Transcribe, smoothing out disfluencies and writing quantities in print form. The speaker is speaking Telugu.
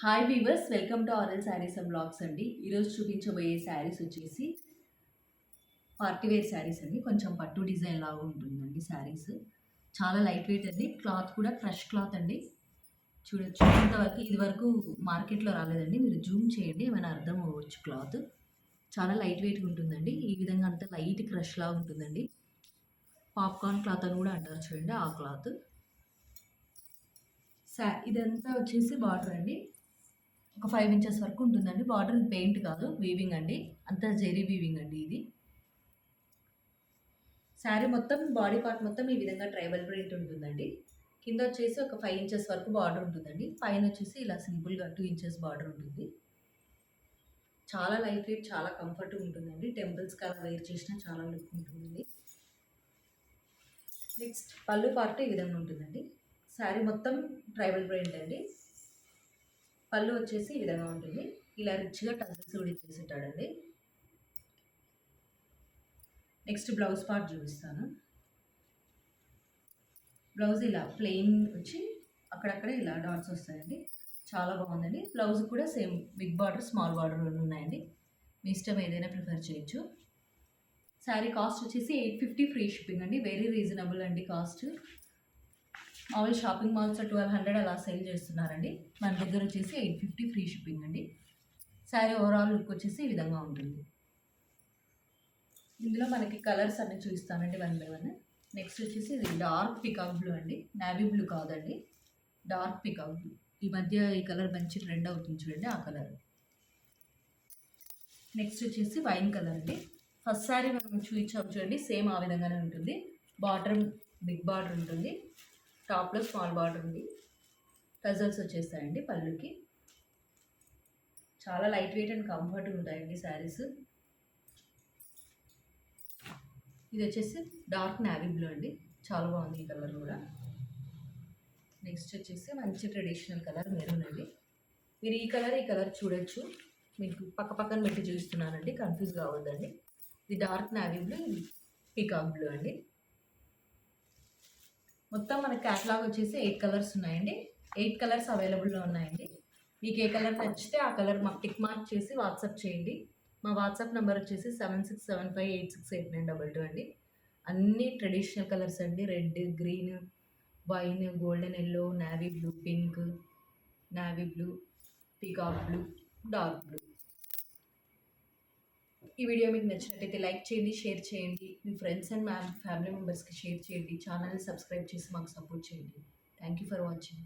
Hi viewers, welcome to RL sarees and blogs అండి. ఈరోజు చూపించబోయే శారీస్ వచ్చేసి పార్టీ వేర్ శారీస్ అండి. కొంచెం పట్టు డిజైన్ లాగా ఉంటుందండి శారీస్. చాలా లైట్ వెయిట్ అండి. క్లాత్ కూడా క్రష్ క్లాత్ అండి. చూడొచ్చు, ఇంతవరకు ఇది వరకు మార్కెట్లో రాలేదండి. మీరు జూమ్ చేయండి, ఏమైనా అర్థం అవ్వచ్చు. క్లాత్ చాలా లైట్ వెయిట్గా ఉంటుందండి. ఈ విధంగా అంత లైట్ క్రష్ లాగా ఉంటుందండి. పాప్కార్న్ క్లాత్ అని కూడా అంటారు చూడండి, ఆ క్లాత్. ఇదంతా వచ్చేసి బార్డర్ అండి. ఒక 5 ఇంచెస్ వరకు ఉంటుందండి. బార్డర్ పెయింట్ కాదు, వీవింగ్ అండి. అంతా జెరీ వీవింగ్ అండి ఇది. శారీ మొత్తం బాడీ పార్ట్ మొత్తం ఈ విధంగా ట్రైబల్ ప్రింట్ ఉంటుందండి. కింద వచ్చేసి ఒక 5 ఇంచెస్ వరకు బార్డర్ ఉంటుందండి. పైన వచ్చేసి ఇలా సింపుల్గా 2 ఇంచెస్ బార్డర్ ఉంటుంది. చాలా లైట్ వెయిట్, చాలా కంఫర్ట్గా ఉంటుందండి. టెంపుల్స్కి అలా వేర్ చేసినా చాలా లుక్ ఉంటుందండి. నెక్స్ట్ పళ్ళు పార్ట్ ఈ విధంగా ఉంటుందండి. శారీ మొత్తం ట్రైబల్ ప్రింట్ అండి. పళ్ళు వచ్చేసి ఈ విధంగా ఉంటుంది. ఇలా రిచ్గా టజల్స్ కూడా ఇచ్చేసింటాడండి. నెక్స్ట్ బ్లౌజ్ పార్ట్ చూపిస్తాను. బ్లౌజ్ ఇలా ప్లెయిన్ వచ్చి అక్కడక్కడ ఇలా డాట్స్ వస్తాయండి. చాలా బాగుందండి. బ్లౌజ్ కూడా same big border, small border ఉన్నాయండి. మీ ఇష్టం ఏదైనా ప్రిఫర్ చేయొచ్చు. శారీ కాస్ట్ వచ్చేసి 850 ఫ్రీ షిప్పింగ్ అండి. వెరీ రీజనబుల్ అండి కాస్ట్. మామూలు షాపింగ్ మాల్స్ 1200 అలా సేల్ చేస్తున్నారండి. మన దగ్గర వచ్చేసి 850 ఫ్రీ షిప్పింగ్ అండి. శారీ ఓవరాల్ లుక్ వచ్చేసి ఈ విధంగా ఉంటుంది. ఇందులో మనకి కలర్స్ అన్నీ చూపిస్తానండి వన్ బై వన్. నెక్స్ట్ వచ్చేసి ఇది డార్క్ పికాక్ బ్లూ అండి. నావీ బ్లూ కాదండి, డార్క్ పికాక్ బ్లూ. ఈ మధ్య ఈ కలర్ మంచి ట్రెండ్ అవుతుంది చూడండి, ఆ కలర్. నెక్స్ట్ వచ్చేసి వైన్ కలర్ అండి. ఫస్ట్ శారీ మనం చూపించాము చూడండి, సేమ్ ఆ విధంగానే ఉంటుంది. బార్డర్ బిగ్ బార్డర్ ఉంటుంది, టాప్లో స్మాల్ బార్డర్ ఉంది. టజల్స్ వచ్చేస్తాయండి పళ్ళుకి. చాలా లైట్ వెయిట్ అండ్ కంఫర్ట్గా ఉంటాయండి శారీస్. ఇది వచ్చేసి డార్క్ నావీ బ్లూ అండి. చాలా బాగుంది ఈ కలర్ కూడా. నెక్స్ట్ వచ్చేసి మంచి ట్రెడిషనల్ కలర్ మెరూన్ అండి. మీరు ఈ కలర్ చూడొచ్చు. మీకు పక్క పక్కన పెట్టి చూస్తున్నానండి, కన్ఫ్యూజ్ కావద్దండి. ఇది డార్క్ నావీ బ్లూ, ఇది పీకాక్ బ్లూ అండి. మొత్తం మన క్యాటలాగ్ వచ్చేసి 8 కలర్స్ ఉన్నాయండి. 8 కలర్స్ అవైలబుల్లో ఉన్నాయండి. మీకు ఏ కలర్ నచ్చితే ఆ కలర్ మాకు టిక్ మార్క్ చేసి వాట్సాప్ చేయండి. మా వాట్సాప్ నెంబర్ వచ్చేసి 7675868922 అండి. అన్నీ ట్రెడిషనల్ కలర్స్ అండి. Red, green, wine, golden yellow, navy blue, pink, navy blue, peacock blue, dark blue. ఈ వీడియో మీకు నచ్చినట్టయితే లైక్ చేయండి, షేర్ చేయండి. మీ ఫ్రెండ్స్ అండ్ ఫ్యామిలీ మెంబర్స్కి షేర్ చేయండి. ఛానల్ని సబ్స్క్రైబ్ చేసి మాకు సపోర్ట్ చేయండి. Thank you for watching.